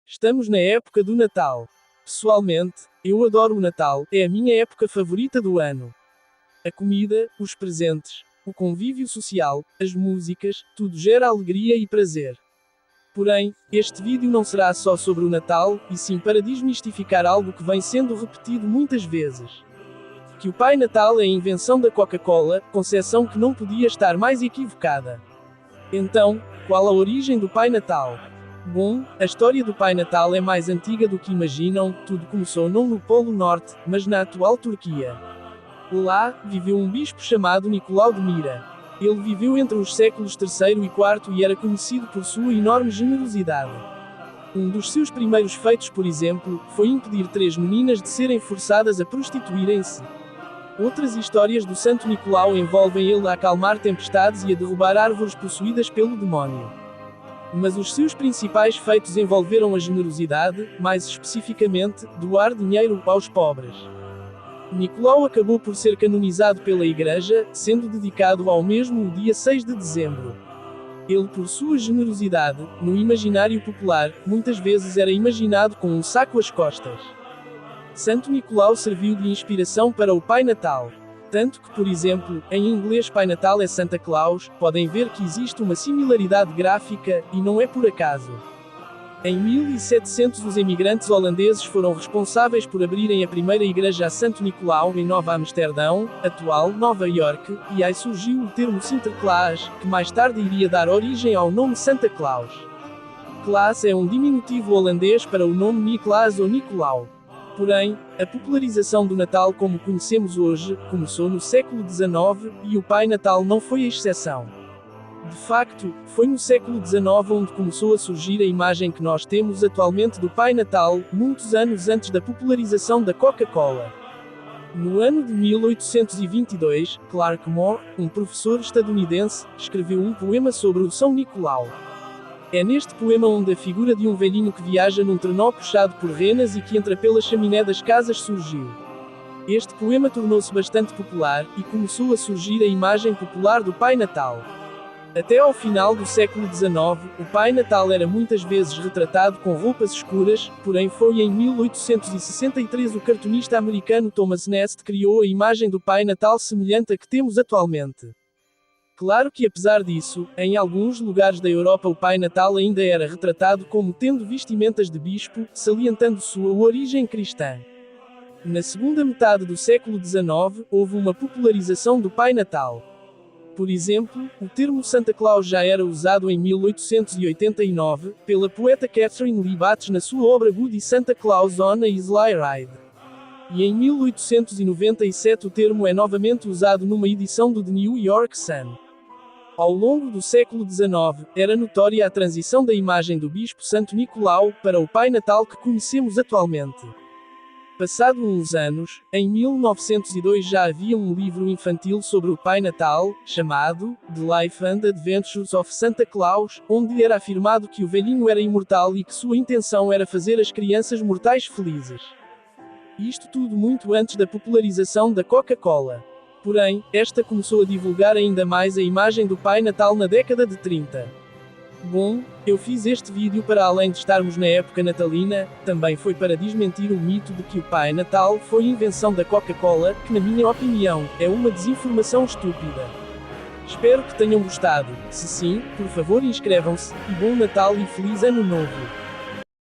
Estamos na época do Natal. Pessoalmente, eu adoro o Natal, é a minha época favorita do ano. A comida, os presentes, o convívio social, as músicas, tudo gera alegria e prazer. Porém, este vídeo não será só sobre o Natal, e sim para desmistificar algo que vem sendo repetido muitas vezes. Que o Pai Natal é a invenção da Coca-Cola, concepção que não podia estar mais equivocada. Então, qual a origem do Pai Natal? Bom, a história do Pai Natal é mais antiga do que imaginam, tudo começou não no Polo Norte, mas na atual Turquia. Lá, viveu um bispo chamado Nicolau de Mira. Ele viveu entre os séculos III e IV e era conhecido por sua enorme generosidade. Um dos seus primeiros feitos, por exemplo, foi impedir 3 meninas de serem forçadas a prostituírem-se. Outras histórias do Santo Nicolau envolvem ele a acalmar tempestades e a derrubar árvores possuídas pelo demónio. Mas os seus principais feitos envolveram a generosidade, mais especificamente, doar dinheiro aos pobres. Nicolau acabou por ser canonizado pela Igreja, sendo dedicado ao mesmo o dia 6 de dezembro. Ele, por sua generosidade, no imaginário popular, muitas vezes era imaginado com um saco às costas. Santo Nicolau serviu de inspiração para o Pai Natal. Tanto que, por exemplo, em inglês Pai Natal é Santa Claus, podem ver que existe uma similaridade gráfica, e não é por acaso. Em 1700 os emigrantes holandeses foram responsáveis por abrirem a primeira igreja a Santo Nicolau em Nova Amsterdão, atual Nova York, e aí surgiu o termo Sinterklaas, que mais tarde iria dar origem ao nome Santa Claus. Klaas é um diminutivo holandês para o nome Nicolaas ou Nicolau. Porém, a popularização do Natal como conhecemos hoje, começou no século XIX, e o Pai Natal não foi a exceção. De facto, foi no século XIX onde começou a surgir a imagem que nós temos atualmente do Pai Natal, muitos anos antes da popularização da Coca-Cola. No ano de 1822, Clark Moore, um professor estadunidense, escreveu um poema sobre o São Nicolau. É neste poema onde a figura de um velhinho que viaja num trenó puxado por renas e que entra pela chaminé das casas surgiu. Este poema tornou-se bastante popular, e começou a surgir a imagem popular do Pai Natal. Até ao final do século XIX, o Pai Natal era muitas vezes retratado com roupas escuras, porém foi em 1863 o cartunista americano Thomas Nast criou a imagem do Pai Natal semelhante à que temos atualmente. Claro que apesar disso, em alguns lugares da Europa o Pai Natal ainda era retratado como tendo vestimentas de bispo, salientando sua origem cristã. Na segunda metade do século XIX, houve uma popularização do Pai Natal. Por exemplo, o termo Santa Claus já era usado em 1889, pela poeta Catherine Lee Bates na sua obra Goody Santa Claus on a Sleigh Ride. E em 1897 o termo é novamente usado numa edição do The New York Sun. Ao longo do século XIX, era notória a transição da imagem do Bispo Santo Nicolau para o Pai Natal que conhecemos atualmente. Passado uns anos, em 1902 já havia um livro infantil sobre o Pai Natal, chamado The Life and Adventures of Santa Claus, onde era afirmado que o velhinho era imortal e que sua intenção era fazer as crianças mortais felizes. Isto tudo muito antes da popularização da Coca-Cola. Porém, esta começou a divulgar ainda mais a imagem do Pai Natal na década de 30. Bom, eu fiz este vídeo para além de estarmos na época natalina, também foi para desmentir o mito de que o Pai Natal foi invenção da Coca-Cola, que na minha opinião, é uma desinformação estúpida. Espero que tenham gostado. Se sim, por favor inscrevam-se, e bom Natal e Feliz Ano Novo!